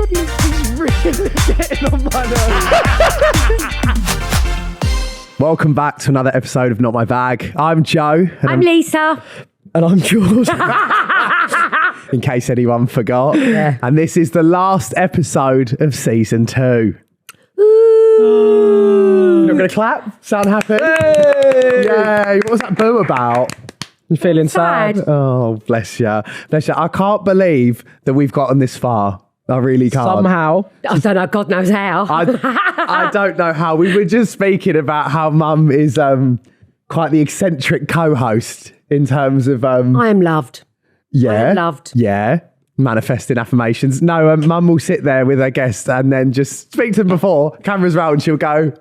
He's really getting on my nerves. Welcome back to another episode of Not My Bag. I'm Joe. I'm Lisa. And I'm George. In case anyone forgot. Yeah. And this is the last episode of season 2. Ooh. You're not going to clap? Sound happy? Hey! Yay. What was that boo about? You feeling sad? Oh, bless you. Bless you. I can't believe that we've gotten this far. I really can't. Somehow. I don't know, God knows how. I don't know how. We were just speaking about how Mum is quite the eccentric co-host in terms of... I am loved. Yeah. I am loved. Yeah. Manifesting affirmations. No, Mum will sit there with her guest and then just speak to them before. Cameras round, she'll go...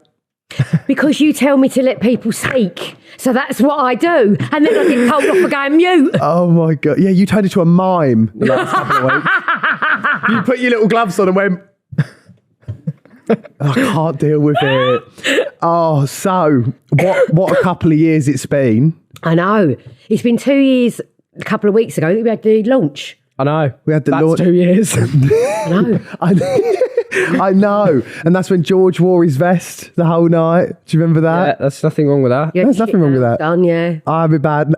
Because you tell me to let people speak. So that's what I do. And then I get told off for going mute. Oh my God. Yeah, you turned into a mime the last couple of weeks. You put your little gloves on and went... I can't deal with it. Oh, so what a couple of years it's been. I know. It's been 2 years, a couple of weeks ago, that we had the launch. I know. We had the That's launch. 2 years. I know. I know. And that's when George wore his vest the whole night. Do you remember that? Yeah, there's nothing wrong with that. Yeah, There's nothing wrong with that. Done, yeah. I'm a bad...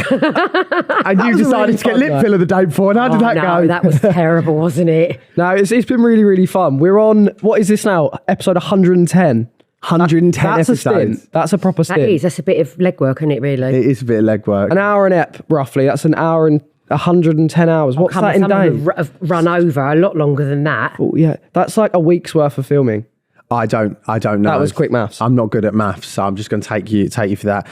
And you was a decided really to get fun lip night. filler the day before. And how did that no, go? that was terrible, wasn't it? No, it's been really, really fun. We're on, what is this now? Episode 110. 110 That's a episodes. stint. That's a proper stint. That's a bit of legwork, isn't it, really? It is a bit of legwork. An hour an ep, roughly. That's an hour and 110 hours. What's that in Some of days? them have run over a lot longer than that. Oh, yeah. That's like a week's worth of filming. I don't know. That was quick maths. I'm not good at maths, so I'm just going to take you for that.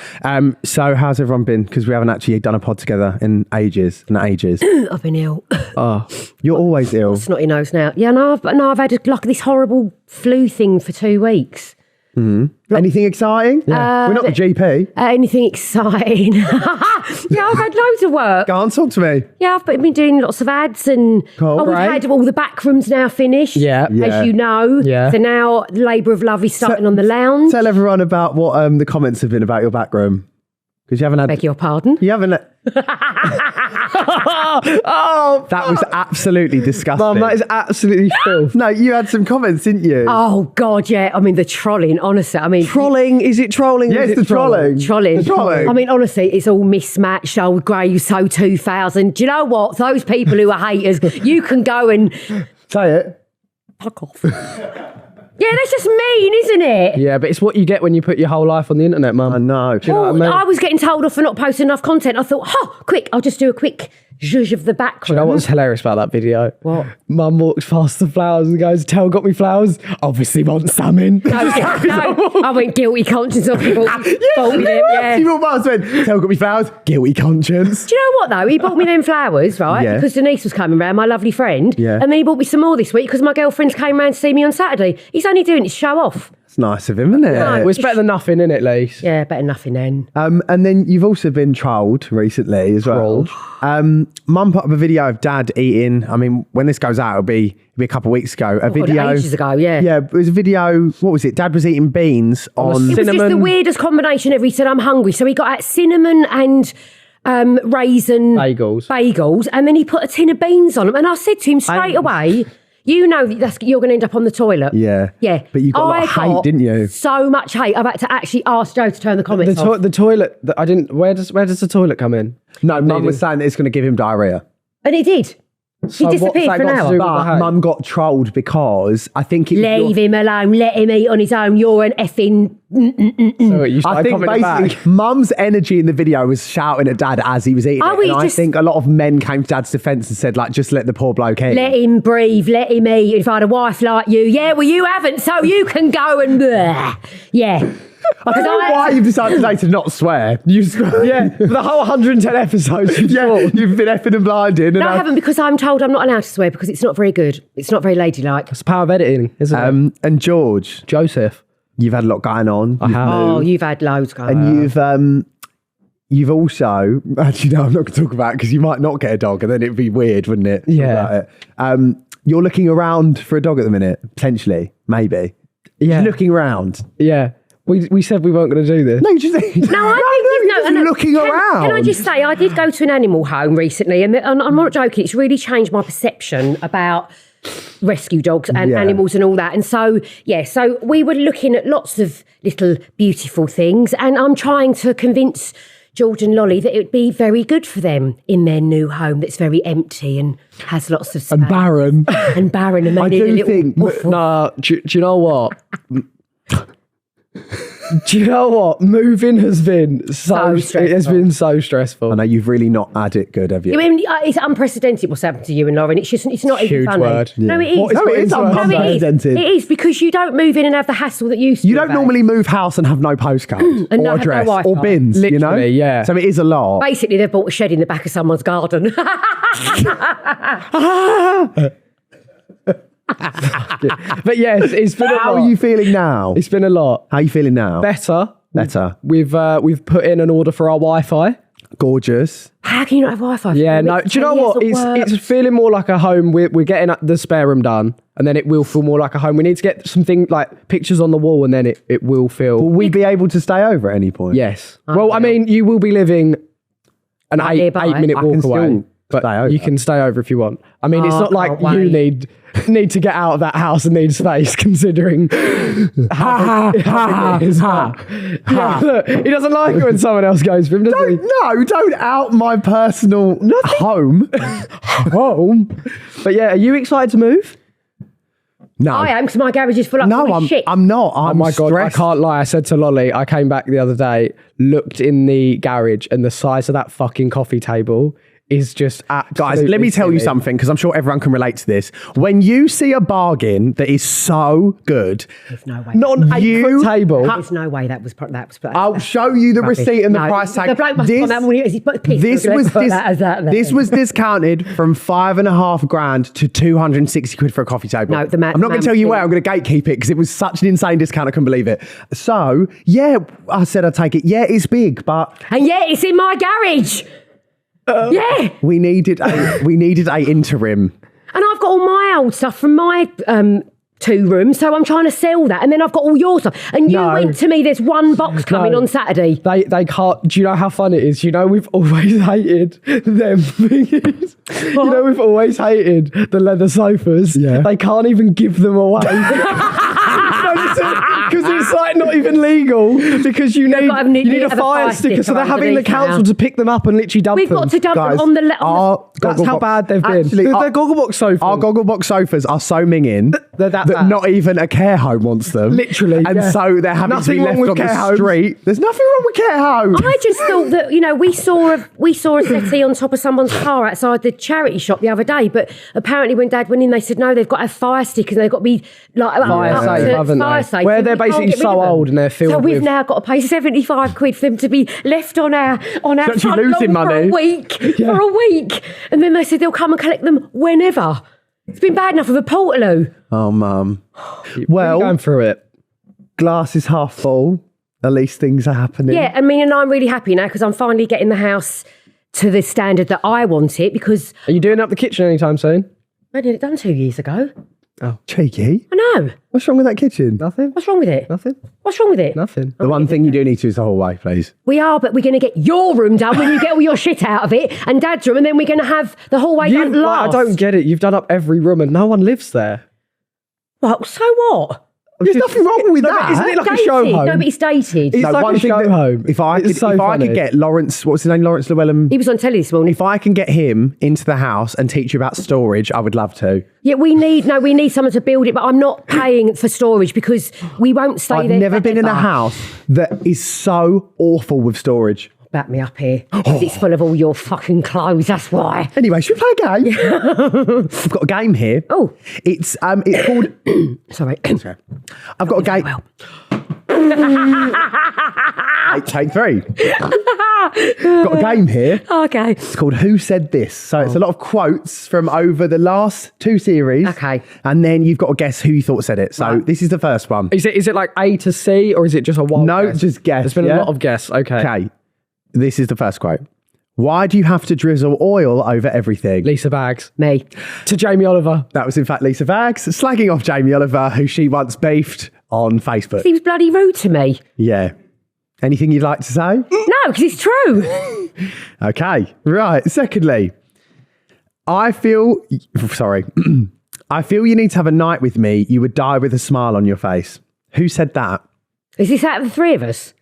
So how's everyone been? Because we haven't actually done a pod together in ages and ages. I've been ill. Oh, you're always ill. Snotty nose now. Yeah, I've had like this horrible flu thing for 2 weeks. Anything exciting? Yeah. We're not the GP. Anything exciting? Yeah, I've had loads of work. Go on, talk to me. Yeah, I've been doing lots of ads and Cool. we've Right. had all the back rooms now finished. Yeah. Yeah. As you know. Yeah. So now the Labour of Love is starting on the lounge. Tell everyone about what the comments have been about your back room. Because you haven't had... Beg your pardon. You haven't... Oh, That was absolutely disgusting. Mum, that is absolutely filth. No, you had some comments, didn't you? Oh, God, yeah. I mean, the trolling, honestly. I mean... Trolling? Is it trolling? or Yes, is it the trolling. Trolling. The trolling. I mean, honestly, it's all mismatched. Old Grey, so 2000. Do you know what? Those people who are haters, you can go and Say it. fuck off. Yeah, that's just mean, isn't it? Yeah, but it's what you get when you put your whole life on the internet, Mum. I know. Do you know what I mean? I was getting told off for not posting enough content. I thought, quick, I'll just do a quick zhuzh of the back Do you know room. what's hilarious about that video? What? Mum walks past the flowers and goes, Tell got me flowers. Obviously want salmon. No, I went guilty conscience of people. Bought me them, yeah. You walked past and went, Tell got me flowers. Guilty conscience. Do you know what though? He bought me them flowers, right? Yeah. Because Denise was coming round, my lovely friend. Yeah. And then he bought me some more this week because my girlfriends came round to see me on Saturday. He's only doing it to show off. It's nice of him, isn't it? No. Well, it's better than nothing, isn't it, Lise? Yeah, better nothing then. And then you've also been trolled recently as well. Mum put up a video of Dad eating. I mean, when this goes out, it'll be a couple of weeks ago. Video ages ago, yeah. Yeah, it was a video. What was it? Dad was eating beans on. It was just the Cinnamon. weirdest combination ever. He said, I'm hungry. So he got out cinnamon and raisin bagels, and then he put a tin of beans on them. And I said to him straight away, you know that you're going to end up on the toilet. Yeah. Yeah. But you got a lot of hate, didn't you? So much hate. I've had to actually ask Joe to turn the comments off. The toilet. I didn't. Where does the toilet come in? No, Mum was saying that it's going to give him diarrhea. And it did. So he what's disappeared that for an got to hour. do with the But hate? Mum got trolled because I think it was Leave him alone. Let him eat on his own. You're an effing... So you I started think commenting basically back. Mum's energy in the video was shouting at Dad as he was eating Oh, it. he And I just- think a lot of men came to Dad's defence and said, like, just let the poor bloke eat. Let him breathe. Let him eat. If I had a wife like you. Yeah, well, you haven't, so you can go and... Yeah. I don't know why you've decided today to not swear. You swear. Yeah, for the whole 110 episodes. You've Yeah, thought. you've been effing and blinding. No, I haven't, because I'm told I'm not allowed to swear because it's not very good. It's not very ladylike. It's the power of editing, isn't it? And George, Joseph. you've had a lot going on. I have. Oh, you've had loads going on. And you've also, actually, no, I'm not going to talk about it because you might not get a dog and then it'd be weird, wouldn't it? Talk Yeah. about it. You're looking around for a dog at the minute, potentially, maybe. Yeah. You're looking around. Yeah. We said we weren't going to do this. No, you just No, I think you're just looking around. Can I just say, I did go to an animal home recently, and I'm not joking. It's really changed my perception about rescue dogs and animals and all that. And so we were looking at lots of little beautiful things, and I'm trying to convince George and Lolly that it would be very good for them in their new home that's very empty and has lots of space. And barren. And barren. And I do think... Nah, do you know what? Do you know what? Moving has been so stressful. It has been so stressful. I know you've really not had it good, have you? I mean, it's unprecedented what's happened to you and Lauren. It's not even funny. Word. No, it is. It is unprecedented. It is because you don't move in and have the hassle that you don't normally move house and have no postcode and or address or bins, Literally, yeah. So it is a lot. Basically, they've bought a shed in the back of someone's garden. But yes, it's been a lot. How are you feeling now? It's been a lot. How are you feeling now? Better. We've put in an order for our Wi-Fi. Gorgeous. How can you not have Wi-Fi? Yeah, no. Do you know what? It's feeling more like a home. We're getting the spare room done, and then it will feel more like a home. We need to get something like pictures on the wall, and then it will feel. Will we be able to stay over at any point? Yes. Well, I mean, you will be living an 8-minute walk away. But you can stay over if you want. I mean, it's not like you need to get out of that house and need space, considering how big it is. Yeah, look, he doesn't like it when someone else goes for him, does he? No, don't out my personal home. But yeah, are you excited to move? No. I am, because my garage is full up of shit. I'm not. Oh my God, I can't lie. I said to Lolly, I came back the other day, looked in the garage, and the size of that fucking coffee table is just guys, let me tell you something, because I'm sure everyone can relate to this. When you see a bargain that is so good, there's no way. Not an 8-foot table. There's no way that was. I'll show you the receipt and the price tag. The bloke must have that morning. This was discounted from $5,500 to 260 quid for a coffee table. No, I'm not going to tell you where. I'm going to gatekeep it because it was such an insane discount. I couldn't believe it. So yeah, I said I'd take it. Yeah, it's big, but it's in my garage. We needed a interim. And I've got all my old stuff from my 2 rooms, so I'm trying to sell that. And then I've got all your stuff. And you went to me, there's one box coming on Saturday. They can't. Do you know how fun it is? You know, we've always hated them thingies. You know, we've always hated the leather sofas. Yeah. They can't even give them away. Because it's like not even legal, because you need a fire sticker, so they're having the council to pick them up and literally dump them. We've got to dump them on the that's how bad they've been. They're Gogglebox sofas. Our Gogglebox sofas are so minging that not even a care home wants them. Literally. And so they're having to be left on the street. There's nothing wrong with care homes. I just thought that, we saw a settee on top of someone's car outside the charity shop the other day, but apparently when Dad went in, they said, no, they've got to have fire stickers, they've got to be like fire safe. Where they're basically so old and they're filled with... So we've now got to pay 75 quid for them to be left on our front lawn for a week. And then they said they'll come and collect them whenever. It's been bad enough with a Portaloo. Oh, Mum. Well, going through it. Glass is half full. At least things are happening. Yeah, I mean, and I'm really happy now because I'm finally getting the house to the standard that I want it, because... Are you doing up the kitchen anytime soon? I did it done 2 years ago. Oh, cheeky. I know. What's wrong with that kitchen? Nothing. What's wrong with it? Nothing. What's wrong with it? Nothing. The one thing you do need to is the hallway, please. We are, but we're going to get your room done when you get all your shit out of it, and Dad's room, and then we're going to have the hallway done last. I don't get it. You've done up every room and no one lives there. Well, so what? There's nothing wrong with that. Isn't it like a show home? No, but it's dated. It's like a show home. If I could get Lawrence, what's his name? Lawrence Llewellyn. He was on telly this morning. If I can get him into the house and teach you about storage, I would love to. Yeah, we need someone to build it, but I'm not paying for storage because we won't stay there. I've never been in a house that is so awful with storage. Back me up here. It's full of all your fucking clothes, that's why. Anyway, should we play a game? We've got a game here. Oh. It's called... Sorry. I've got a game... Take 3. Got a game here. Okay. It's called Who Said This? So it's a lot of quotes from over the last 2 series. Okay. And then you've got to guess who you thought said it. So this is the first one. Is it like A to C, or is it just a wild guess? Just guess. There's been a lot of guess. Okay. This is the first quote. Why do you have to drizzle oil over everything? Lisa Baggs. Me. To Jamie Oliver. That was in fact Lisa Baggs, slagging off Jamie Oliver, who she once beefed on Facebook. He was bloody rude to me. Yeah. Anything you'd like to say? No, because it's true. Okay. Right. Secondly, I feel I feel you need to have a night with me. You would die with a smile on your face. Who said that? Is this out of the three of us?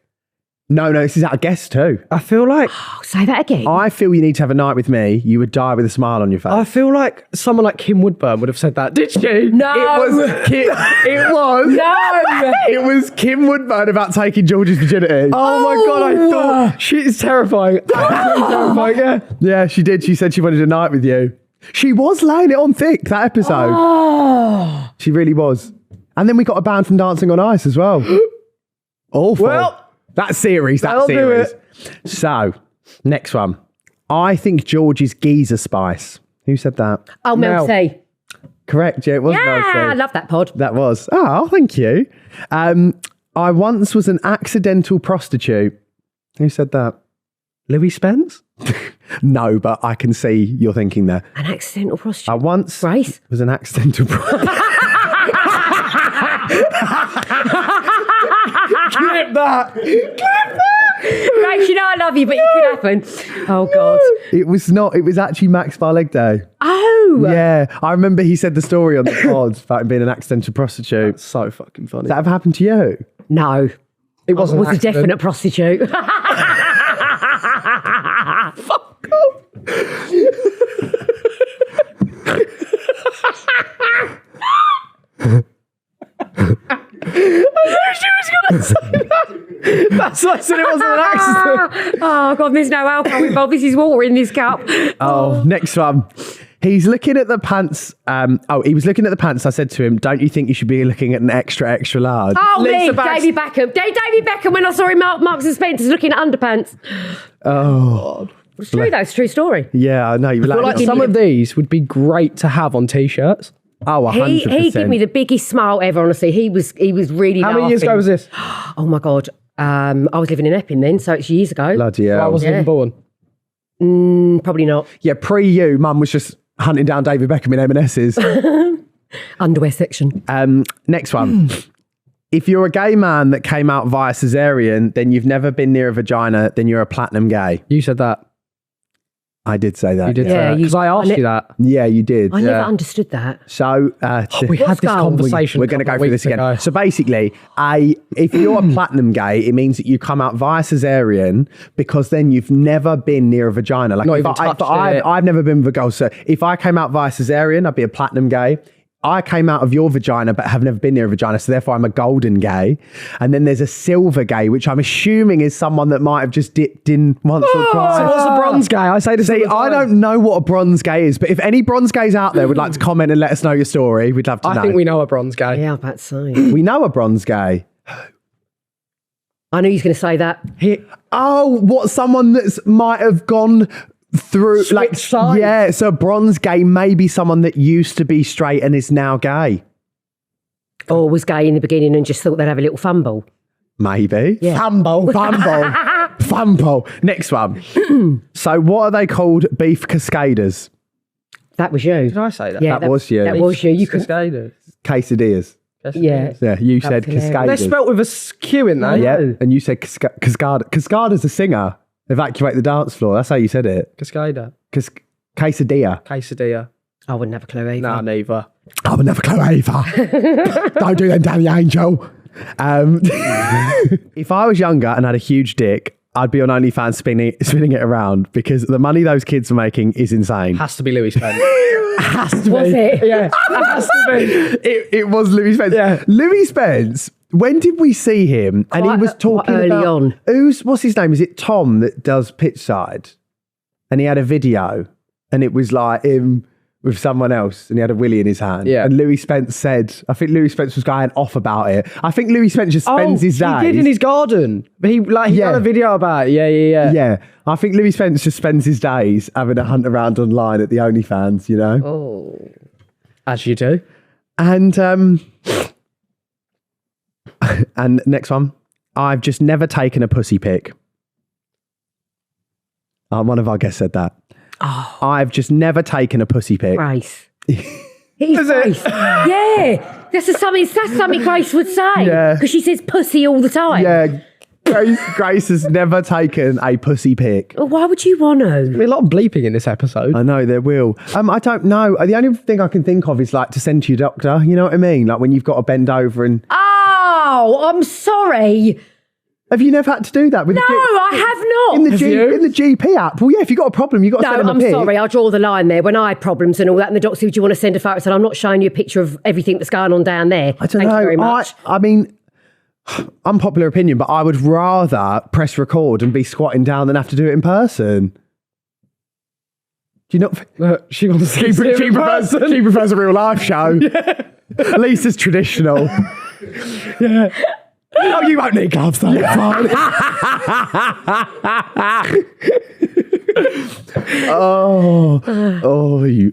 No, this is out of guess too. I feel like... Oh, say that again. I feel you need to have a night with me. You would die with a smile on your face. I feel like someone like Kim Woodburn would have said that. Did she? No. It was. No. It was Kim Woodburn about taking George's virginity. Oh my God, I thought... She is terrifying. Absolutely terrifying, yeah. Yeah, she did. She said she wanted a night with you. She was laying it on thick, that episode. Oh. She really was. And then we got a banned from Dancing on Ice as well. Awful. Well... That series. Do it. So, next one. I think George is geezer spice. Who said that? Oh, Mel C. Correct, yeah, it was Mel C. I love that pod. That was. Oh, thank you. I once was an accidental prostitute. Who said that? Louis Spence? No, but I can see you're thinking there. An accidental prostitute? I once Grace? was an accidental prostitute. Clip that! Right, you know I love you, but it could happen. Oh, God. It was not. It was actually Max Barlegdo. Oh. Yeah. I remember he said the story on the pod about him being an accidental prostitute. That's so fucking funny. Did that ever happen to you? No. It wasn't was a definite prostitute. Fuck off. That's why I said it wasn't an accident. Oh, God, there's no alcohol involved. This is water in this cup. Oh, next one. He's looking at the pants. He was looking at the pants. I said to him, don't you think you should be looking at an extra, extra large? Oh, me, David Beckham. David Beckham when I saw him at Marks and Spencer's looking at underpants. Oh. It's true, though. It's a true story. Yeah, I know. You I feel like some of these would be great to have on T-shirts. Oh, 100%. He gave me the biggest smile ever, honestly. He was really How many years ago was this? Oh, my God. I was living in Epping then, so it's years ago. Bloody hell. I wasn't even born. Probably not. Yeah, pre-you, Mum was just hunting down David Beckham in M&S's. Underwear section. Next one. If you're a gay man that came out via cesarean, then you've never been near a vagina, then you're a platinum gay. You said that. I did say that. You did say that. Because I asked you that. Yeah, you did. I never understood that. So we had this conversation. We're going to go through this again. So basically, if you're a platinum gay, it means that you come out via cesarean because then you've never been near a vagina. Like Not even touched it. I've never been with a girl. So if I came out via cesarean, I'd be a platinum gay. I came out of your vagina but have never been near a vagina, so therefore I'm a golden gay. And then there's a silver gay, which I'm assuming is someone that might have just dipped in once or twice. So what's a bronze gay? I say to See, I don't know what a bronze gay is, but if any bronze gays out there would like to comment and let us know your story, we'd love to know. I think we know a bronze gay. Yeah, I'm about to say. We know a bronze gay. I knew he was going to say that. Someone that's might have gone through Switch sides. Yeah, so bronze gay may be someone that used to be straight and is now gay. Or was gay in the beginning and just thought they'd have a little fumble. Maybe. Yeah. Fumble. Next one. So what are they called? Beef cascaders. That was you. Did I say that? Yeah, that was you. That was you. You could. Cascaders. Quesadillas. Yeah. Yeah, you said hilarious. cascaders. They're spelt with a Q in there. Yeah, and you said cascada. Cascada's a singer. Evacuate the dance floor. That's how you said it. Cascada. Quesadilla. Quesadilla. I wouldn't have a clue either. Nah, neither. I would never clue either. Don't do them, Danny Angel. If I was younger and had a huge dick, I'd be on OnlyFans spinning it around because the money those kids are making is insane. Has to be Louis Spence. Has to Was be. it? Yeah, it has to be. It was Louis Spence. Yeah. Louis Spence. When did we see him? And he was talking early about on. What's his name? Is it Tom that does Pitchside? And he had a video, and it was like him with someone else, and he had a willy in his hand. Yeah. And Louis Spence said, I think Louis Spence was going off about it. I think Louis Spence just spends his days. He did in his garden. But he had a video about it. Yeah. Yeah. I think Louis Spence just spends his days having a hunt around online at the OnlyFans, you know? Oh. As you do. And and next one. I've just never taken a pussy pic. One of our guests said that. Oh. I've just never taken a pussy pic. Grace. He's Grace. Yeah. That's something Grace would say. Yeah. Because she says pussy all the time. Yeah. Grace has never taken a pussy pic. Well, why would you want to? There'll be a lot of bleeping in this episode. I know there will. I don't know. The only thing I can think of is like to send to your doctor. You know what I mean? Like when you've got to bend over and. Oh, I'm sorry. Have you never had to do that? With I have not. In the GP app? Well, yeah, if you've got a problem, you've got to send them a pic. I'm sorry, I draw the line there. When I had problems and all that, and the doctor said, do you want to send a photo? I said, I'm not showing you a picture of everything that's going on down there. I don't know. Thank you very much. I mean, unpopular opinion, but I would rather press record and be squatting down than have to do it in person. Do you not? She wants to She prefers a real life show. Yeah. At least it's traditional. Yeah. Oh, you won't need gloves though. Yeah. you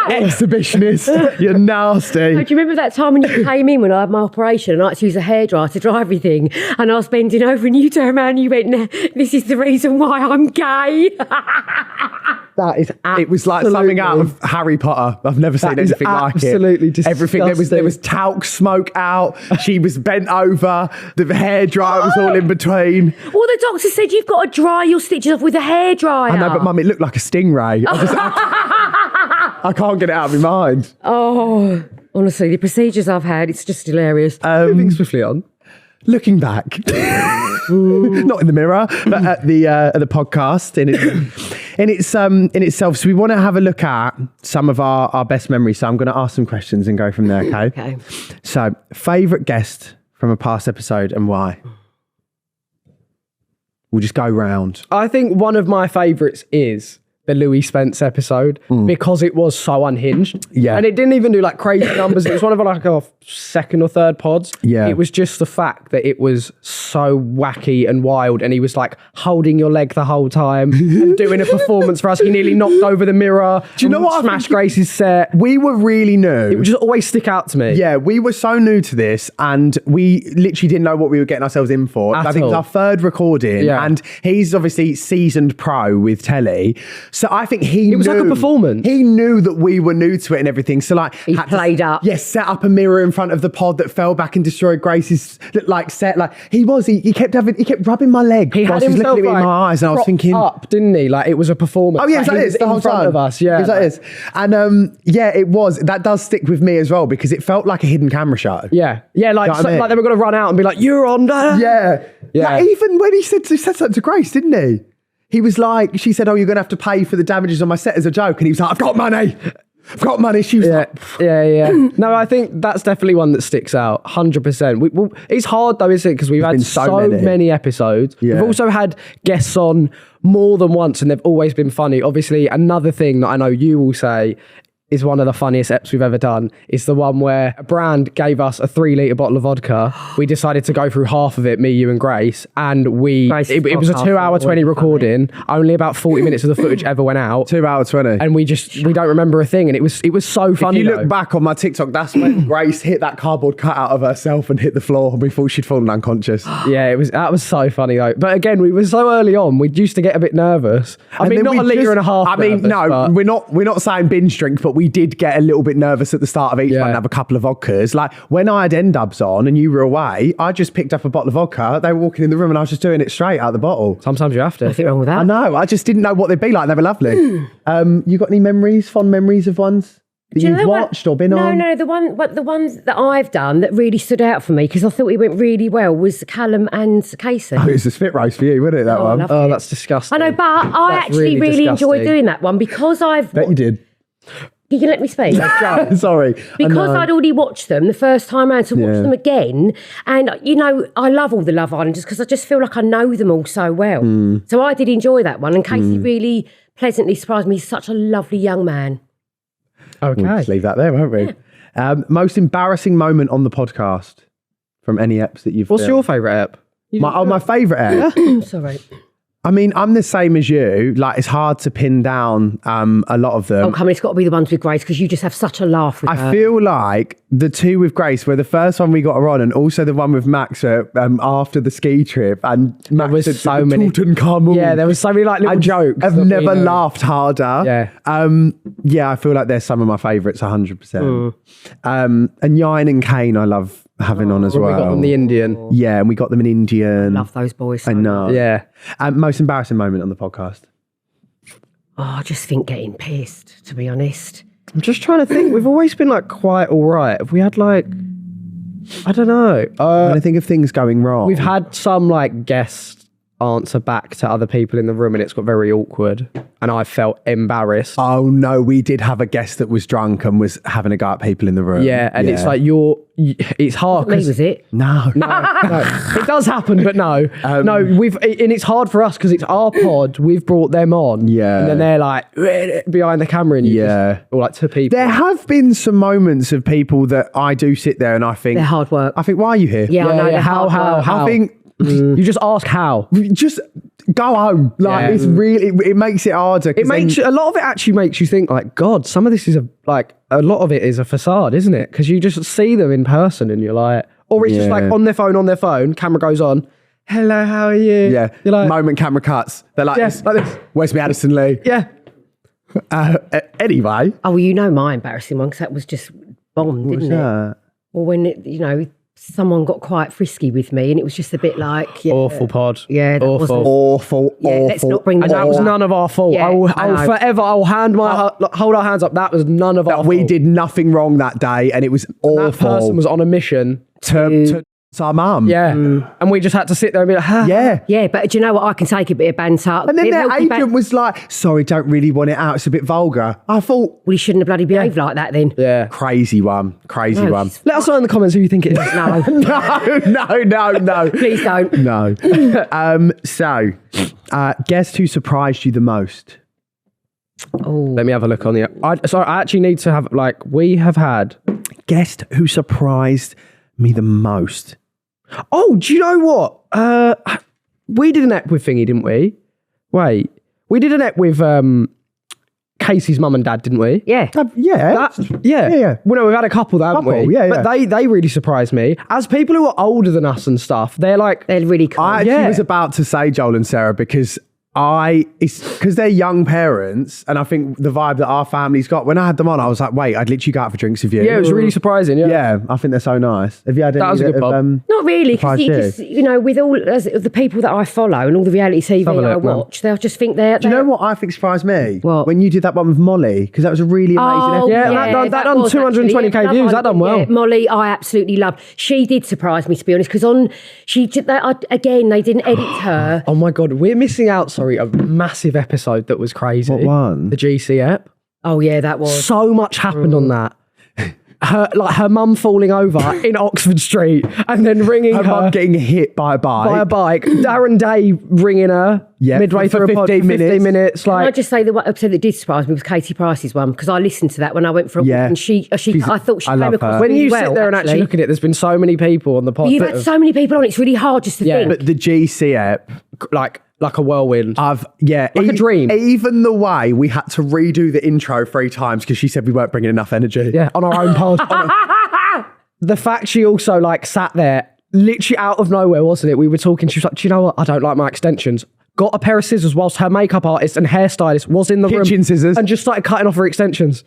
exhibitionist. You're nasty. Oh, do you remember that time when you came in when I had my operation and I had to use a hairdryer to dry everything, and I was bending over and you turned around and you went, nah, this is the reason why I'm gay. That is it was like something out of Harry Potter. I've never seen anything like it. Absolutely disgusting. Everything there was talc smoke out. She was bent over. The hairdryer was all in between. Well, the doctor said you've got to dry your stitches off with a hairdryer. I know, but Mum, it looked like a stingray. I can't get it out of my mind. Oh, honestly, the procedures I've had, it's just hilarious. Moving swiftly on. Looking back, not in the mirror, but at the podcast in itself. So we want to have a look at some of our best memories. So I'm going to ask some questions and go from there. Okay. So, favourite guest from a past episode and why? We'll just go round. I think one of my favourites is the Louis Spence episode because it was so unhinged. Yeah. And it didn't even do like crazy numbers. It was one of like our second or third pods. Yeah. It was just the fact that it was so wacky and wild, and he was like holding your leg the whole time and doing a performance for us. He nearly knocked over the mirror. Do you know what? Smashed Grace's set. We were really new. It would just always stick out to me. Yeah, we were so new to this and we literally didn't know what we were getting ourselves in for. I think it was our third recording and he's obviously seasoned pro with telly. So I think he knew. It was like a performance. He knew that we were new to it and everything. So like... He played up. Yes, set up a mirror in front of the pod that fell back and destroyed Grace's like set. Like he kept rubbing my leg whilst he was looking at me in my eyes and I was thinking... up, didn't he? Like it was a performance. Oh yeah, like, it was the whole in front time of us. Yeah. That is. And yeah, it was. That does stick with me as well because it felt like a hidden camera show. Yeah. Yeah, like, you know like they were going to run out and be like, you're on there. Yeah. Yeah. Like, even when he said something to Grace, didn't he? He was like, she said, oh, you're going to have to pay for the damages on my set as a joke. And he was like, I've got money. I've got money. She was like... Yeah. No, I think that's definitely one that sticks out, 100%. It's hard though, isn't it? Because we've had so many episodes. Yeah. We've also had guests on more than once and they've always been funny. Obviously, another thing that I know you will say is one of the funniest eps we've ever done is the one where a brand gave us a 3-litre bottle of vodka. We decided to go through half of it, me, you and Grace, and it was a 2-hour 20 recording. Only about 40 minutes of the footage ever went out. 2 hour 20. And we don't remember a thing, and it was so funny. If you look back on my TikTok, that's when Grace hit that cardboard cutout of herself and hit the floor and we thought she'd fallen unconscious. Yeah, that was so funny though. But again, we were so early on, we used to get a bit nervous. I mean, not a litre and a half. I mean, no, we're not saying binge drink, but we did get a little bit nervous at the start of each one and have a couple of vodkas. Like when I had N-dubs on and you were away, I just picked up a bottle of vodka. They were walking in the room and I was just doing it straight out of the bottle. Sometimes you have to. Nothing wrong with that. I know. I just didn't know what they'd be like. They were lovely. You got any fond memories of ones that you've watched or been on? No, the ones that I've done that really stood out for me because I thought it went really well was Callum and Casey. Oh, it was a spit roast for you, wasn't it, that one? Oh, that's disgusting. I know, but I actually really enjoyed doing that one because Bet you did. You can let me speak. Sorry. Because I'd already watched them the first time around, to watch them again. And, I love all the Love Islanders because I just feel like I know them all so well. So I did enjoy that one. And Casey really pleasantly surprised me. He's such a lovely young man. Okay. We'll just leave that there, won't we? Yeah. Most embarrassing moment on the podcast from any eps that you've... What's your favourite ep? My favourite ep? Sorry. I mean, I'm the same as you. Like, it's hard to pin down a lot of them. Oh, come on, it's got to be the ones with Grace because you just have such a laugh with her. I feel like the two with Grace were the first one we got her on, and also the one with Max after the ski trip. And Max there was so many. Yeah, there was so many like little jokes. I've never laughed harder. Yeah. Yeah, I feel like they're some of my favourites, 100%. And Yine and Kane, I love having on as well. We got them the Indian. Yeah, and we got them in Indian. Love those boys. So I know. much. Yeah. Most embarrassing moment on the podcast? Oh, I just think getting pissed, to be honest. I'm just trying to think. We've always been like quite all right. Have we had like, I don't know. When I think of things going wrong. We've had some like guests answer back to other people in the room and it's got very awkward and I felt embarrassed. Oh no, we did have a guest that was drunk and was having a go at people in the room. Yeah, and it's like it's hard. Me, was it? No. It does happen, but no. And it's hard for us because it's our pod. We've brought them on. Yeah. And then they're like behind the camera and or like to people. There have been some moments of people that I do sit there and I think They're hard work. I think, why are you here? Yeah, I know. they're hard work. I think you just ask how. just go home. Like it's really, it makes it harder. It makes a lot of it actually makes you think like, God, some of this is a lot of it is a facade, isn't it? Because you just see them in person and you're like, or it's just like on their phone, camera goes on. Hello, how are you? Yeah. You're like, moment camera cuts. They're like, like this. Where's me Addison Lee? Yeah. Anyway. Oh, well, you know my embarrassing one because that was just bombed, didn't it? Well, when someone got quite frisky with me and it was just a bit like awful pod. Yeah, that Awful. let's not bring and that was none of our fault. Yeah, I'll hold our hands up. That was none of our fault. We did nothing wrong that day and it was awful. That person was on a mission to our mum. Yeah. And we just had to sit there and be like, Yeah, but do you know what? I can take a bit of banter. And then their agent was like, sorry, don't really want it out. It's a bit vulgar. I thought, well, he shouldn't have bloody behaved like that then. Yeah. Crazy one. Let us know in the comments who you think it is. No. Please don't. No. So, guess who surprised you the most? Oh. Let me have a look on the... I actually need to have, we have had... Guest who surprised me the most? Oh, do you know what? We did an ep with Thingy, didn't we? Wait. We did an ep with Casey's mum and dad, didn't we? Yeah. Yeah. Yeah. Well, no, we've had a couple, though, haven't we? Yeah. But they really surprised me. As people who are older than us and stuff, they're really cool. I actually was about to say Joel and Sarah because it's because they're young parents, and I think the vibe that our family's got. When I had them on, I was like, "Wait, I'd literally go out for drinks with you." Yeah, it was really surprising. Yeah, I think they're so nice. Have you had any? That was a good pub. Not really, because with all the people that I follow and all the reality TV that I watch, they'll just think they're. Do you know what I think surprised me? What? When you did that one with Molly, because that was a really amazing episode. That done 220k views. That done well. Yeah, Molly, I absolutely loved. She did surprise me, to be honest, because they didn't edit her. Oh my God, we're missing out. Sorry, a massive episode that was crazy. What one? The GC ep. Oh yeah, that was. So much happened on that. Her mum falling over in Oxford Street and then ringing her mum getting hit by a bike. Darren Day ringing her midway through a pod for 15 minutes. Can I just say the one episode that did surprise me was Katie Price's one, because I listened to that when I went for a walk and I thought she came across when really you well, sit there and actually look at it, there's been so many people on the pod. You've had so many people on, it's really hard just to think. But the GC ep, like a whirlwind. like a dream. Even the way we had to redo the intro 3 times because she said we weren't bringing enough energy. Yeah, on our own pod. The fact she also sat there, literally out of nowhere, wasn't it? We were talking, she was like, do you know what? I don't like my extensions. Got a pair of scissors whilst her makeup artist and hairstystylist was in the room. Kitchen scissors. And just started cutting off her extensions.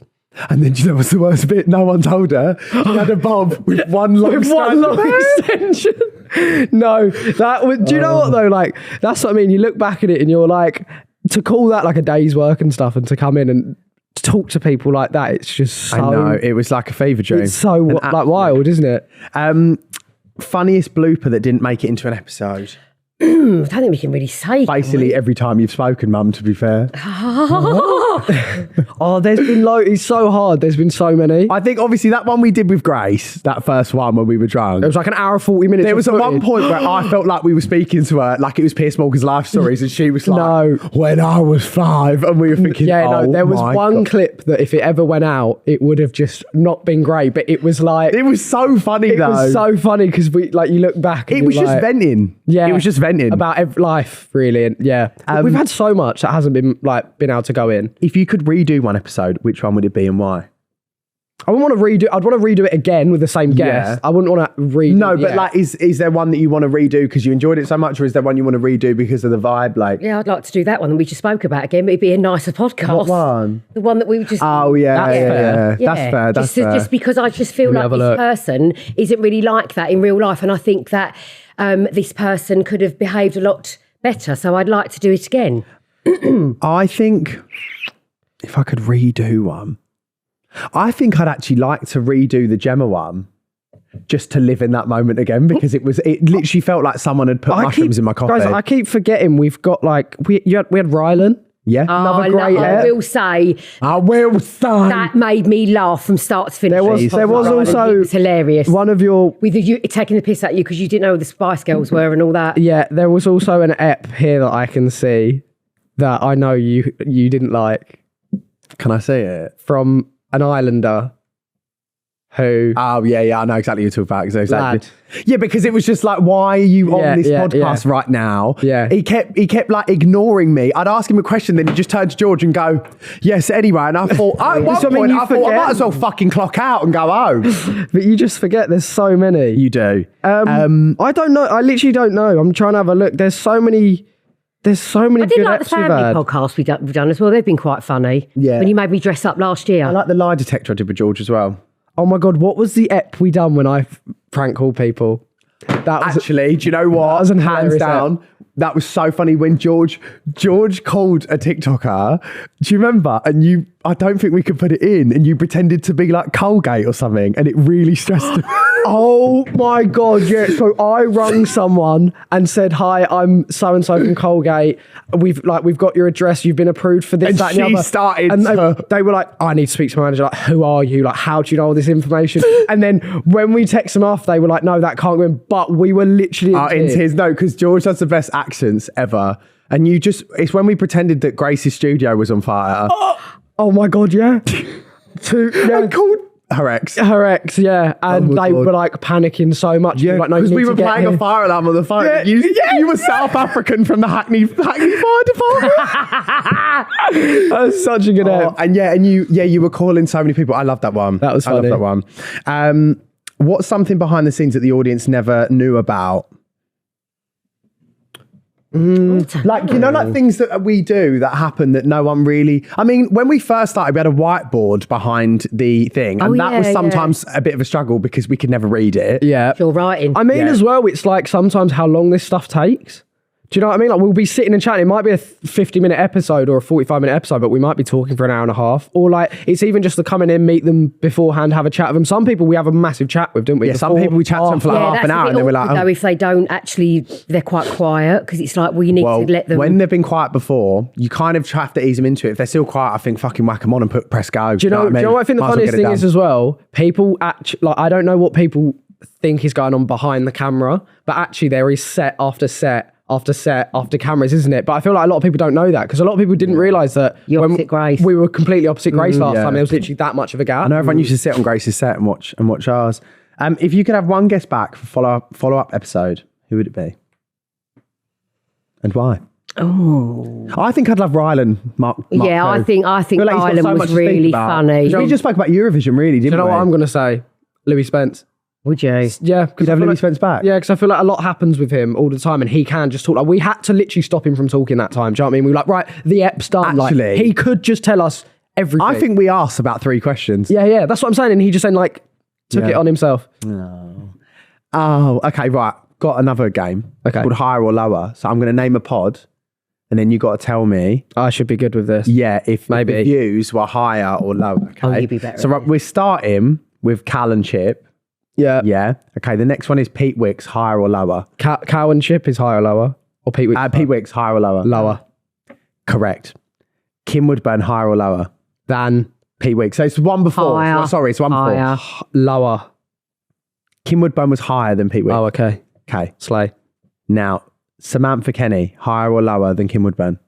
And then do you know what's the worst bit? No one told her. She had a bob with one long extension. No, that was, do you know what though? That's what I mean. You look back at it and you're like, to call that a day's work and stuff and to come in and talk to people like that, it's just so... I know, it was like a fever dream. It's so wild, isn't it? Funniest blooper that didn't make it into an episode? I don't think we can really say. Basically every time you've spoken, Mum, to be fair. There's been it's so hard. There's been so many. I think obviously that one we did with Grace, that first one when we were drunk. It was an hour 40 minutes. There was at one point where I felt like we were speaking to her like it was Piers Morgan's life stories, and she was like, "No, when I was 5," and we were thinking, there was one clip that if it ever went out, it would have just not been great. But it was it was so funny though. It was so funny because you look back. And it was just venting. Yeah, it was just venting about life, really. And we've had so much that hasn't been able to go in. If you could redo one episode, which one would it be and why? I wouldn't want to redo. I'd want to redo it again with the same guest. I wouldn't want to redo. No, but like, is there one that you want to redo because you enjoyed it so much, or is there one you want to redo because of the vibe? Like, yeah, I'd like to do that one that we just spoke about again. But it'd be a nicer podcast. What one? The one that we just. Oh yeah, that's fair. Just because I just feel like this person isn't really like that in real life, and I think that this person could have behaved a lot better. So I'd like to do it again. I think if I could redo one. I think I'd actually like to redo the Gemma one just to live in that moment again because it literally felt like someone had put mushrooms in my coffee. Guys, I keep forgetting we've got like, we had Rylan. Yeah. Another great I will say that made me laugh from start to finish. There was also it was hilarious. One of your with you taking the piss at you because you didn't know who the Spice Girls were and all that. Yeah, there was also an ep here that I can see that I know you didn't like. Can I see it? From an Islander who... Oh, yeah, I know exactly what you're talking about. Exactly. Yeah, because it was just like, why are you on this podcast right now? Yeah. He kept like ignoring me. I'd ask him a question, then he'd just turn to George and go, yes, anyway. And I thought, at one point, I might as well fucking clock out and go home. But you just forget there's so many. You do. I don't know. I literally don't know. I'm trying to have a look. There's so many good I did like the family podcast we've done as well. They've been quite funny. Yeah. When you made me dress up last year. I like the lie detector I did with George as well. Oh my God, what was the ep we done when I prank called people? That was, actually, do you know what? That was hands down. That was so funny when George called a TikToker. Do you remember? And I don't think we could put it in. And you pretended to be like Colgate or something. And it really stressed him. Oh my God, yeah. So I rung someone and said, hi, I'm so-and-so from Colgate. We've got your address. You've been approved for this, and that, and the other. Started and they were like, I need to speak to my manager. Like, who are you? Like, how do you know all this information? And then when we text them off, they were like, no, that can't go in. But we were literally in tears. No, because George has the best accents ever. And it's when we pretended that Grace's studio was on fire. Oh my God, yeah. I called her ex, yeah, and they were like panicking so much. Yeah, like, no, because we were playing a fire alarm on the phone. Yeah, you were South African from the Hackney Fire Department. That was such a good app. And you were calling so many people. I love that one. That was funny. I love that one. What's something behind the scenes that the audience never knew about? Like, like things that we do that happen that no one really... I mean, when we first started, we had a whiteboard behind the thing. And that was sometimes a bit of a struggle because we could never read it. Yeah. You're writing. I mean, as well, it's like sometimes how long this stuff takes. Do you know what I mean? Like, we'll be sitting and chatting. It might be a 50-minute episode or a 45-minute episode, but we might be talking for an hour and a half. Or like, it's even just to come in, meet them beforehand, have a chat with them. Some people we have a massive chat with, don't we? Yeah, some people we chat to them for like half an hour and then we're like... though, if they don't actually, they're quite quiet because it's like, well, you need to let them... When they've been quiet before, you kind of have to ease them into it. If they're still quiet, I think fucking whack them on and press go. Do you know what I think the funniest thing is as well? People actually... Like, I don't know what people think is going on behind the camera, but actually there is set after set after cameras, isn't it? But I feel like a lot of people don't know that because a lot of people didn't realise that Grace. We were completely opposite Grace last time. There was literally that much of a gap. I know everyone used to sit on Grace's set and watch ours. If you could have one guest back for follow-up episode, who would it be? And why? Oh, I think I'd love Rylan. I think Rylan was really funny. We just spoke about Eurovision, really, didn't we? Do you know what I'm going to say? Louis Spence. Would you? Yeah. Could have Louis Spence back? Yeah, because I feel like a lot happens with him all the time and he can just talk. Like, we had to literally stop him from talking that time. Do you know what I mean? We were like, right, the ep's done. Actually, like, he could just tell us everything. I think we asked about 3 questions. Yeah, that's what I'm saying. And he just then took it on himself. No. Oh, okay, right. Got another game. Okay. Called Higher or Lower. So I'm going to name a pod and then you got to tell me. I should be good with this. Yeah, if maybe the views were higher or lower. Okay. Oh, you'd be better. So we're starting with Cal and Chip. Yeah. Yeah. Okay. The next one is Pete Wicks, higher or lower? Cow and Chip is higher or lower? Or Pete Wicks? Pete Wicks, higher or lower? Lower. Correct. Kim Woodburn, higher or lower? Than Pete Wicks. So it's one before. Higher. It's one higher. before. Lower. Kim Woodburn was higher than Pete Wicks. Oh, okay. Okay. Slay. Now, Samantha Kenny, higher or lower than Kim Woodburn?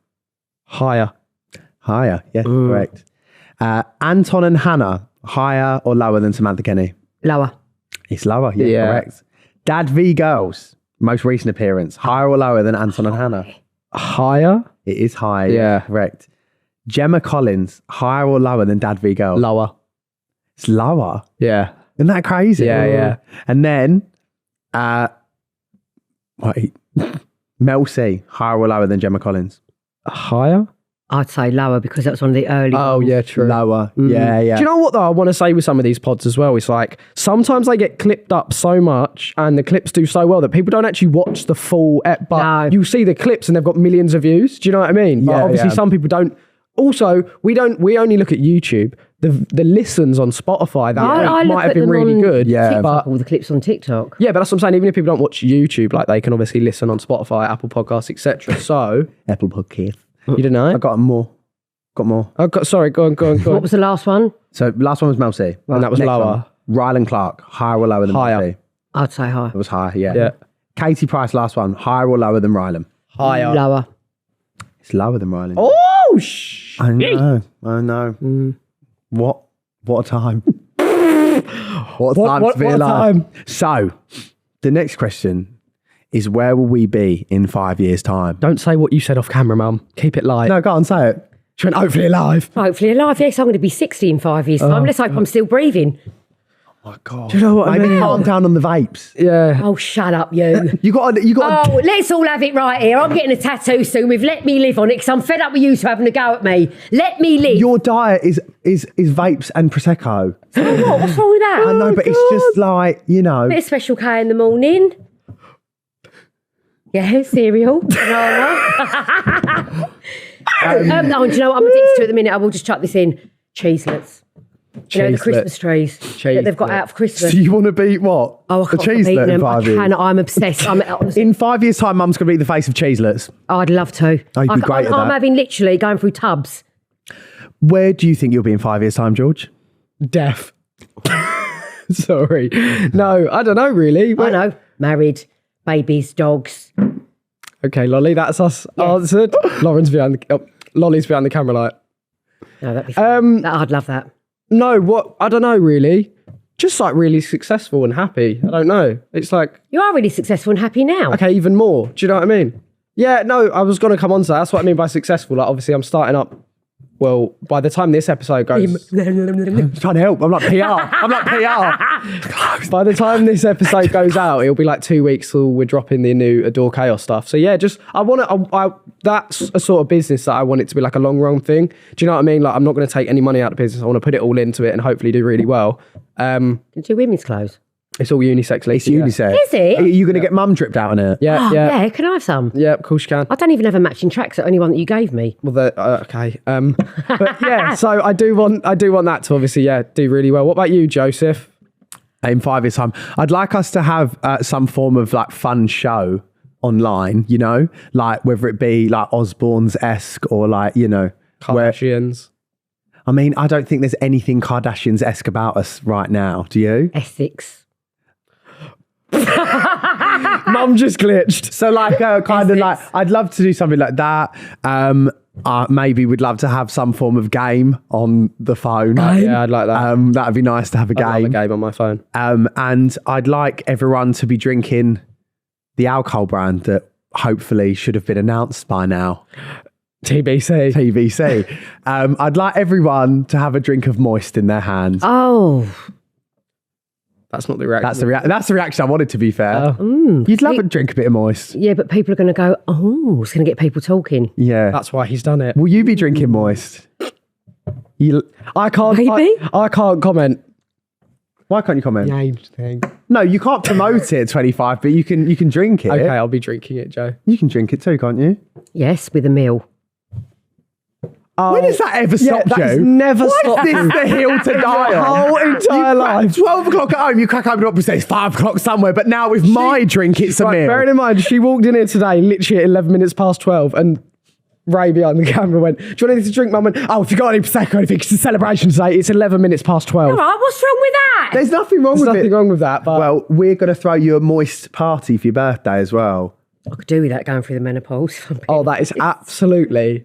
Higher. Higher. Yeah, correct. Anton and Hannah, higher or lower than Samantha Kenny? Lower. It's lower, yeah, correct. Dad v Girls, most recent appearance, higher or lower than Anton and Hannah? Higher? It is higher, yeah, correct. Gemma Collins, higher or lower than Dad v Girls? Lower. It's lower. Yeah. Isn't that crazy? Yeah. And then, wait, Mel C, higher or lower than Gemma Collins? Higher? I'd say lower because that was one of the early ones. Yeah, true. Lower. Yeah. Do you know what, though, I want to say with some of these pods as well? It's like, sometimes they get clipped up so much and the clips do so well that people don't actually watch the full but you see the clips and they've got millions of views. Do you know what I mean? But obviously, some people don't. Also, we only look at YouTube. The listens on Spotify that might have been really good. Yeah, but all the clips on TikTok. Yeah, but that's what I'm saying. Even if people don't watch YouTube, like they can obviously listen on Spotify, Apple Podcasts, etc. So Apple Podcast. You didn't know? I got more. Sorry, go on. What was the last one? So last one was Mel C. And that was lower. Rylan Clark, higher or lower than Mel C? I'd say higher. It was higher, yeah. Katie Price, last one, higher or lower than Rylan? Higher. Lower. It's lower than Rylan. Oh, I know. What a time. What a time to be alive. So, the next question is, where will we be in 5 years' time? Don't say what you said off camera, Mum. Keep it light. No, go on, say it. She went, hopefully alive. Hopefully alive, yes. I'm going to be 60 in 5 years' time. Let's hope I'm still breathing. Oh my God. Do you know what I mean? Calm down on the vapes. Yeah. Oh, shut up, you. You got. Oh, let's all have it right here. I'm getting a tattoo soon with "Let Me Live" on it because I'm fed up with you two having a go at me. Let me live. Your diet is vapes and prosecco. So what? What's wrong with that? I know, but it's just like, you know. Bit of Special K in the morning. Yeah, cereal. Banana. Do you know what I'm addicted to at the minute? I will just chuck this in. Cheeselets. You know, the Christmas trees that they've got out for Christmas. So you want to beat what? Oh, I can't stop eating them. I'm obsessed. In 5 years' time, Mum's going to be the face of Cheeselets. Oh, I'd love to. Oh, you'd be great at that. I'm having literally going through tubs. Where do you think you'll be in 5 years' time, George? Deaf. Sorry. No, I don't know, really. I know. Married, babies, dogs. Okay, Lolly, that's us answered. Lolly's behind the camera light. No, that'd be fun. I'd love that. No, I don't know, really. Just like really successful and happy. I don't know. It's like... You are really successful and happy now. Okay, even more. Do you know what I mean? Yeah, no, I was going to come on to that. That's what I mean by successful. Like, obviously, I'm starting up... Well, by the time this episode goes... I'm trying to help. I'm like PR. By the time this episode goes out, it'll be like 2 weeks till we're dropping the new Adore Chaos stuff. So yeah, just that's a sort of business that I want it to be like a long run thing. Do you know what I mean? Like, I'm not going to take any money out of the business. I want to put it all into it and hopefully do really well. Do women's clothes? It's all unisex. It's unisex. Is it? Are you going to get mum dripped out in it? Yeah. Can I have some? Yeah, of course you can. I don't even have a matching tracksuit. Only one that you gave me. Well, okay. But yeah, so I do want that to obviously do really well. What about you, Joseph? In 5 years' time, I'd like us to have some form of like fun show online. You know, like whether it be like Osbourne's-esque or like, you know, Kardashians. I mean, I don't think there's anything Kardashians-esque about us right now. Do you? Essex. Mum just glitched. So like kind of like, I'd love to do something like that. Maybe we'd love to have some form of game on the phone. Yeah, I'd like that. That'd be nice to have a game. I'd love a game on my phone. And I'd like everyone to be drinking the alcohol brand that hopefully should have been announced by now. TBC. I'd like everyone to have a drink of Moist in their hands. Oh. That's not the reaction. That's the reaction I wanted, to be fair. You'd love to drink a bit of Moist. Yeah, but people are going to go, oh, it's going to get people talking. Yeah. That's why he's done it. Will you be drinking Moist? I can't. Maybe? I can't comment. Why can't you comment? Age thing. No, you can't promote it at 25, but you can drink it. Okay, I'll be drinking it, Joe. You can drink it too, can't you? Yes, with a meal. When has that ever stopped you? That's never stopped This is the hill to die on. Whole entire life. 12 o'clock at home, you crack open up and say it's 5 o'clock somewhere, but now with my drink, it's a meal. Bearing in mind, she walked in here today, literally at 11 minutes past 12, and Ray behind the camera went, do you want anything to drink, Mum? If you got any Prosecco or anything, it's a celebration today. It's 11 minutes past 12. All right, what's wrong with that? There's nothing wrong with it. There's nothing wrong with that. But well, we're going to throw you a Moist party for your birthday as well. I could do with that going through the menopause. Oh, that is absolutely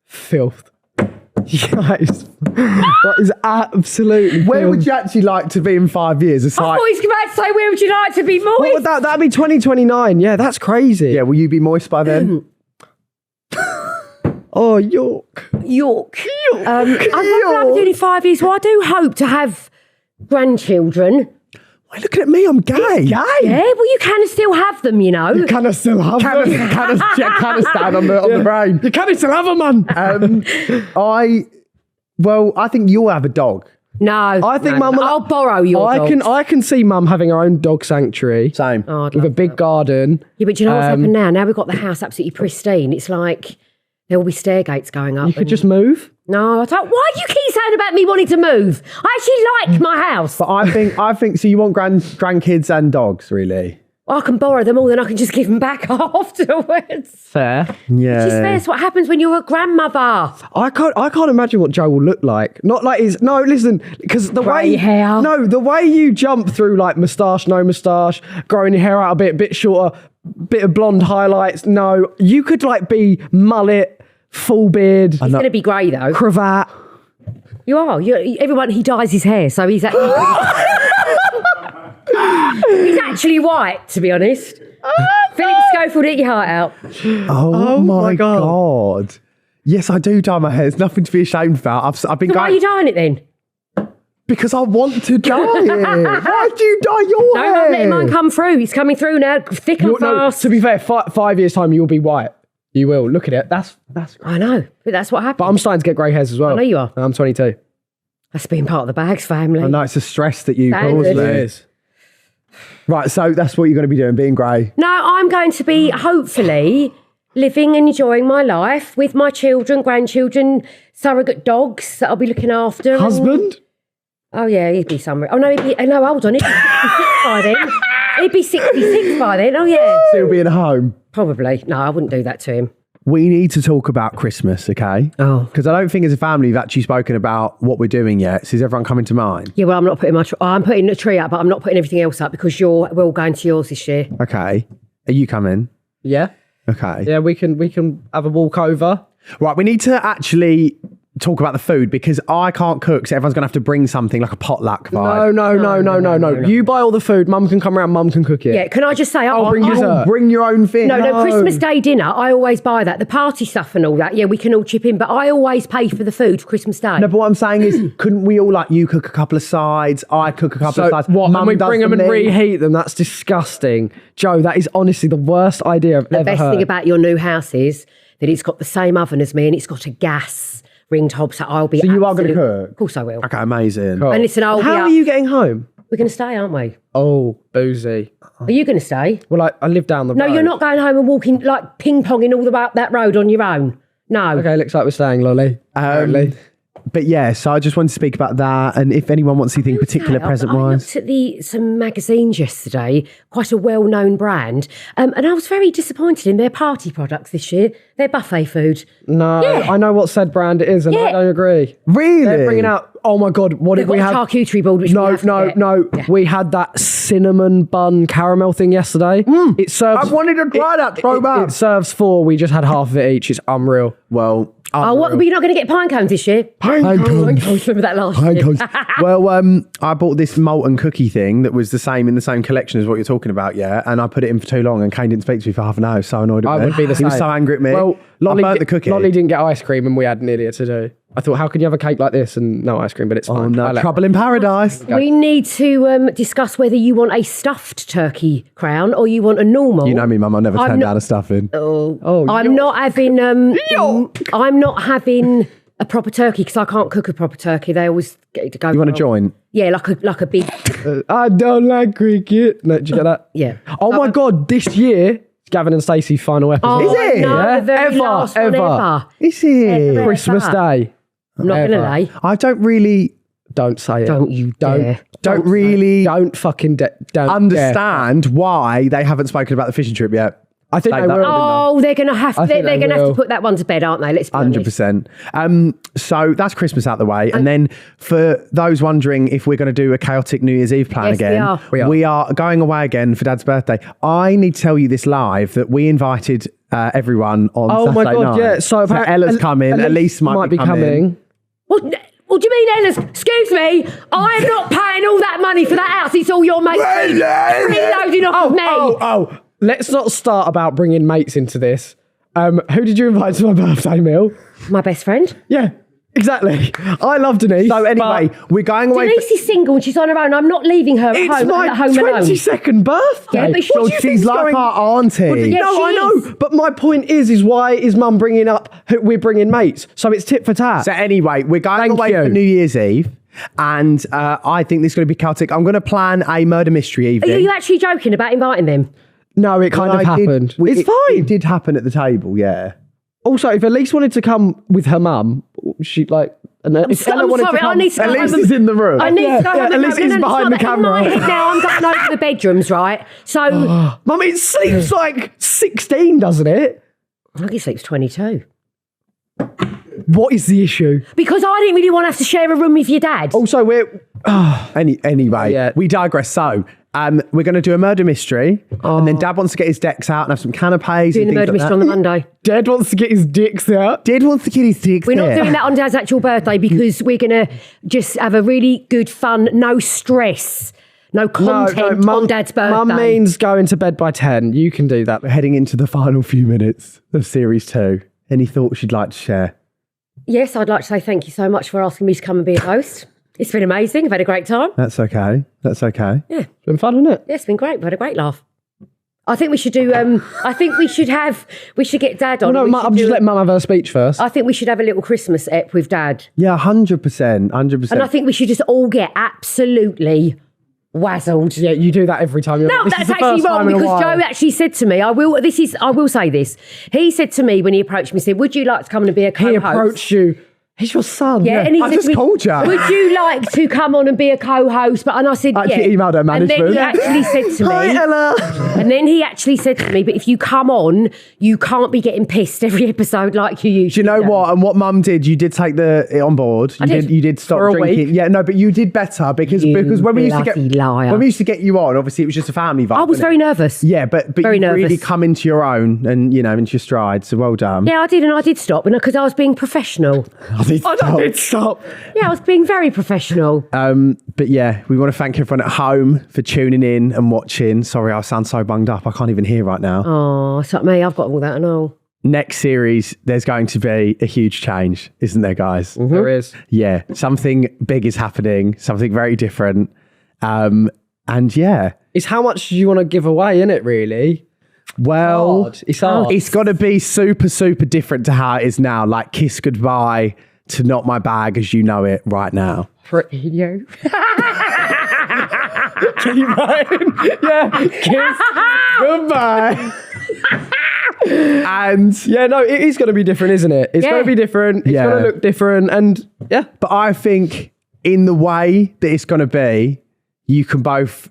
filth. That is absolutely Where filth. would you actually like to be in 5 years? I thought he was about to say, where would you like to be moist? What would that'd be 2029. Yeah, that's crazy. Yeah, will you be moist by then? Oh, York. I'd love to do it in 5 years. Well, I do hope to have grandchildren. Why looking at me? I'm gay. Yeah, well, you can still have them, you know. You can still have them. Can stand on the brain. You can still have them, man. I think you'll have a dog. No, I think Mum. I'll borrow your dogs. I can see Mum having her own dog sanctuary. Same. With a big garden. Yeah, but do you know what's happened now? Now we've got the house absolutely pristine. It's like there will be stairgates going up. You could just move. No, I don't. Why do you keep saying about me wanting to move? I actually like my house. But I think so. You want grandkids and dogs, really? I can borrow them all, then I can just give them back afterwards. Fair. Yeah. Which is fair. It's what happens when you're a grandmother. I can't imagine what Joe will look like. Not like listen, because the Grey hair. the way you jump through like moustache, no moustache, growing your hair out a bit shorter, bit of blonde highlights. No, you could like be mullet, full beard. He's going to be grey though. Cravat. You are. Everyone, he dyes his hair, so he's actually... he's actually white, to be honest. Felix Schofield, eat your heart out. Oh my God. Yes, I do dye my hair. There's nothing to be ashamed about. I've been So why are you dyeing it then? Because I want to dye it. Why do you dye your hair? No, I'm letting mine come through. It's coming through now, thick and fast. To be fair, 5 years' time, you'll be white. You will. Look at it. That's. I know, but that's what happens. But I'm starting to get grey hairs as well. I know you are. I'm 22. That's being part of the Baggs family. I know, it's a stress that you Standard. cause me. It is. Right, so that's what you're going to be doing, being grey. No, I'm going to be, hopefully, living and enjoying my life with my children, grandchildren, surrogate dogs that I'll be looking after. Husband? Oh, yeah, he'd be somewhere. Oh, no, hold on. He'd be 66 by then. He'd be 66 by then. Oh, yeah. Still being at home. Probably. No, I wouldn't do that to him. We need to talk about Christmas, okay? Oh. Because I don't think as a family we've actually spoken about what we're doing yet. So is everyone coming to mine? Yeah, well, I'm not putting I'm putting the tree up, but I'm not putting everything else up because we're all going to yours this year. Okay. Are you coming? Yeah. Okay. Yeah, we can have a walk over. Right, we need to actually talk about the food because I can't cook, so everyone's going to have to bring something like a potluck vibe. No. You buy all the food. Mum can come around. Mum can cook it. Yeah, can I just say, I'll bring dessert. Bring your own thing. No, Christmas Day dinner, I always buy that. The party stuff and all that, yeah, we can all chip in, but I always pay for the food for Christmas Day. No, but what I'm saying is, couldn't we all, like, you cook a couple of sides, I cook a couple of sides. What, and we does bring them for and me. reheat them? That's disgusting. Joe, that is honestly the worst idea I've ever heard. The best thing about your new house is that it's got the same oven as me and it's got a gas ringed hob, so I'll be. So you are going to cook? Of course I will. Okay, amazing. Cool. And listen, I'll How be are you getting home? We're going to stay, aren't we? Oh, boozy. Are you going to stay? Well, I live down the road. No, you're not going home and walking, like ping-ponging all the way up that road on your own. No. Okay, looks like we're staying, Lolly. But yeah, so I just wanted to speak about that, and if anyone wants anything particular I present-wise. looked at some magazines yesterday, quite a well-known brand, and I was very disappointed in their party products this year. Their buffet food. No, Yeah. I know what said brand it is, and I Yeah. don't agree. Really? They're bringing out. Oh my God! What They've did we got a have? charcuterie board, which we have to get. No. Yeah. We had that cinnamon bun caramel thing yesterday. It serves. I wanted to try that so bad. It serves 4. We just had half of it each. It's unreal. Well, Oh, what? But you're not going to get pine cones this year? Pine cones. Remember that last year? Well, I bought this molten cookie thing that was the same collection as what you're talking about, yeah. And I put it in for too long, and Kane didn't speak to me for half an hour. I was so annoyed at I me. would be the same. He was so angry at me. Well, I burnt the cookie. Lolly didn't get ice cream, and we had nearly to do. I thought, how can you have a cake like this and no ice cream? But it's fine. Oh no, trouble in paradise. We need to discuss whether you want a stuffed turkey crown or you want a normal. You know me, Mum. I'll never turn not- down a stuffing. I'm not having. I'm not having a proper turkey because I can't cook a proper turkey. They always get to go. You want a joint? Yeah, like a big. I don't like cricket. No, did you get that? Yeah. Oh my God! This year, Gavin and Stacey's final episode. Is it? No, Yeah. the very last one ever. Is it? Christmas Day. I'm not going to Ever. lie. I don't really Don't say it. Don't you dare. don't really Don't fucking don't understand why they haven't spoken about the fishing trip yet. I think Take they that. will. Oh, they're going to have. I think They're they going to have to will. put that one to bed, aren't they? Let's be honest. 100%. So that's Christmas out the way. And then for those wondering if we're going to do a chaotic New Year's Eve plan Yes, again, We are. going away again for Dad's birthday. I need to tell you this live that we invited everyone on Oh Saturday my God! night. Yeah. So apparently Ella's coming. Elise might be coming. What do you mean, Ellis? Excuse me, I'm not paying all that money for that house. It's all your mates freeloading off of me. Oh! Let's not start about bringing mates into this. Who did you invite to my birthday meal? My best friend. Yeah. Exactly. I love Denise. So anyway, we're going away. Denise is single and she's on her own. I'm not leaving her at home. It's my 22nd birthday. Yeah, but she's like our auntie. Yeah, no, I know. But my point is why is mum bringing up we're bringing mates? So it's tit for tat. So anyway, we're going away for New Year's Eve. And I think this is going to be chaotic. I'm going to plan a murder mystery evening. Are you actually joking about inviting them? No, it kind of happened. It's fine. It did happen at the table, yeah. Also, if Elise wanted to come with her mum, she'd like... If Ella wanted to come, Elise is in the room. I need to go home. Elise is behind the camera. Now I'm going over the bedrooms, right? So... Mum, it sleeps like 16, doesn't it? I think it sleeps 22. What is the issue? Because I didn't really want to have to share a room with your dad. Also, we're... Anyway, we digress. So... we're going to do a murder mystery, and then Dad wants to get his decks out and have some canapes. Doing the murder mystery on the Monday. Dad wants to get his dicks out. Dad wants to get his dicks out. We're not doing that on Dad's actual birthday because we're going to just have a really good fun, no stress, no content on Dad's birthday. Mum means going to bed by 10. You can do that. We're heading into the final few minutes of Series 2. Any thoughts you'd like to share? Yes, I'd like to say thank you so much for asking me to come and be a host. It's been amazing. I've had a great time. That's okay. Yeah. It's been fun, hasn't it? Yeah, it's been great. We've had a great laugh. I think we should do, we should get Dad on. No, I'm just letting Mum have her speech first. I think we should have a little Christmas ep with Dad. Yeah, 100%. 100%. And I think we should just all get absolutely wazzled. Yeah, you do that every time. No, that's actually wrong because Joe actually said to me, I will say this. He said to me when he approached me, he said, would you like to come and be a co-host? He approached you. He's your son. Yeah, and he I said just to me, called you. would you like to come on and be a co-host? And I said, actually emailed her management. And then he actually said to me, Hi, Ella. And then he actually said to me, but if you come on, you can't be getting pissed every episode like you usually do. You know what? And what Mum did, you did take it on board. You did stop for a drinking. week. Yeah, no, but you did better because when we used to get you on, obviously it was just a family vibe. I was very nervous. Yeah, but very you nervous. Really come into your own and into your stride. So well done. Yeah, I did, and I did stop because I was being professional. I did stop. Yeah, I was being very professional. But yeah, we want to thank everyone at home for tuning in and watching. Sorry, I sound so bunged up. I can't even hear right now. Oh, it's like me. I've got all that and all. Next series, there's going to be a huge change, isn't there, guys? Mm-hmm. There is. Yeah, something big is happening, something very different. And yeah. It's how much you want to give away, isn't it, really? Well, it's hard. It's got to be super, super different to how it is now. Like kiss goodbye to not my bag as you know it right now. Pretty you. Yeah, kiss goodbye. And yeah, no, it is going to be different, isn't it? It's going to be different. It's going to look different. And yeah. But I think in the way that it's going to be, you can both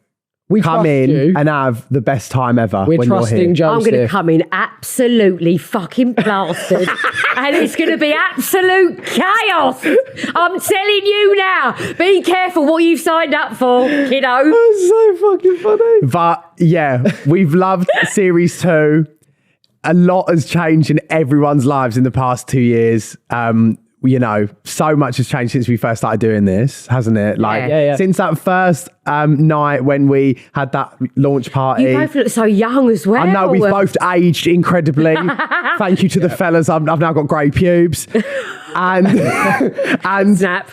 come in and have the best time ever. We're trusting Joseph. I'm going to come in absolutely fucking plastered. And it's going to be absolute chaos. I'm telling you now. Be careful what you've signed up for, kiddo. That's so fucking funny. But yeah, we've loved Series 2. A lot has changed in everyone's lives in the past 2 years. So much has changed since we first started doing this, hasn't it? Like since that first night when we had that launch party. You both look so young as well. I know we've both aged incredibly. Thank you to the fellas. I've now got grey pubes. And Snap.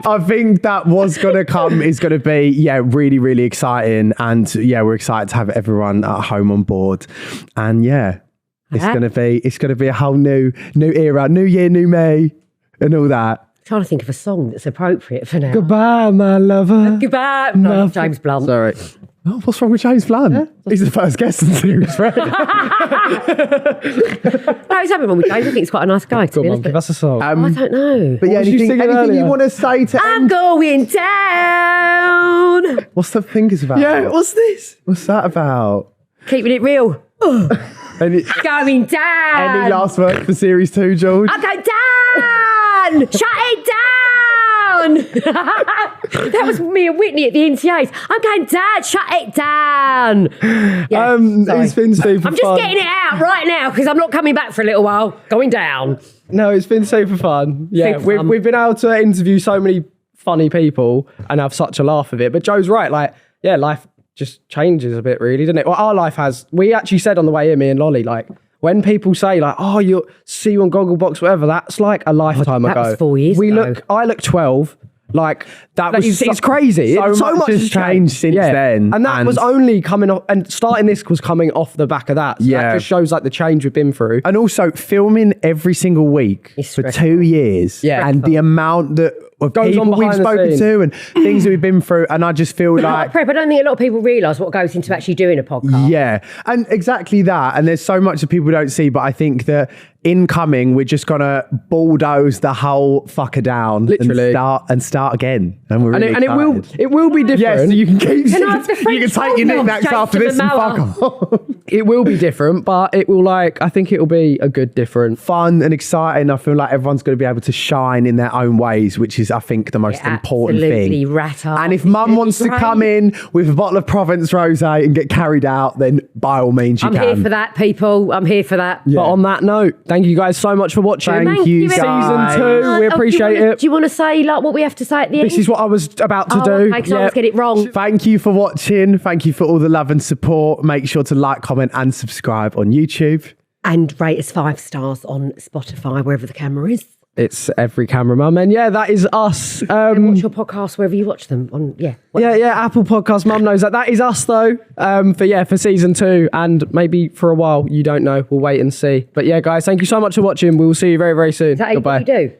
I think that was going to come is going to be, really, really exciting. And we're excited to have everyone at home on board. And it's going to be a whole new era, new year, new me, and all that. I'm trying to think of a song that's appropriate for now. Goodbye, my lover. Goodbye. No, James Blunt. Sorry. Oh, what's wrong with James Blunt? Yeah. He's the first guest in the series, right? No, there's nothing wrong with James. I think he's quite a nice guy. Go on, give us a song. I don't know. But anything you want to say to I'm going down. What's the fingers about? Yeah, what's this? What's that about? Keeping it real. Going down. Any last word for Series 2, George? I'm going down. Shut it down. That was me and Whitney at the NTAs. I'm going down. Shut it down. It's been super fun. I'm just getting it out right now because I'm not coming back for a little while. Going down. No, it's been super fun. Yeah, we've been able to interview so many funny people and have such a laugh of it. But Joe's right. Life just changes a bit, really, doesn't it? Well, our life has. We actually said on the way in, me and Lolly, when people say like, oh, you see you on Gogglebox, whatever, that's like a lifetime ago. That was 4 years ago. I look 12. Like that was it's crazy. So much has changed since then, and that was only coming off. And starting this was coming off the back of that. So that just shows like the change we've been through. And also filming every single week for 2 years, and the amount that of goes people on we've spoken to and things that we've been through, and I just feel like I don't think a lot of people realise what goes into actually doing a podcast. Yeah, and exactly that. And there's so much that people don't see, but I think that incoming, we're just gonna bulldoze the whole fucker down, literally, and start again. And we're really it will be different. Yes, you can keep. Can I have the you can take your knickknacks after this and fuck off. It will be different, but it will I think it will be a good different, fun and exciting. I feel like everyone's going to be able to shine in their own ways, which is, I think, the most important thing. And if mum wants to come in with a bottle of Provence Rosé and get carried out, then by all means you can. I'm here for that, people. I'm here for that. Yeah. But on that note, thank you guys so much for watching. Thank you guys. Season 2, we appreciate it. Do you want to say like what we have to say at the end? This is what I was about to do. Okay, because I always get it wrong. Thank you for watching. Thank you for all the love and support. Make sure to like, comment and subscribe on YouTube. And rate us 5 stars on Spotify, wherever the camera is. It's every camera mum. And yeah, that is us. And watch your podcasts wherever you watch them. Apple Podcast. Mum knows that. That is us though. For season 2 and maybe for a while. You don't know. We'll wait and see. But yeah, guys, thank you so much for watching. We will see you very, very soon. Is that Goodbye. what you do?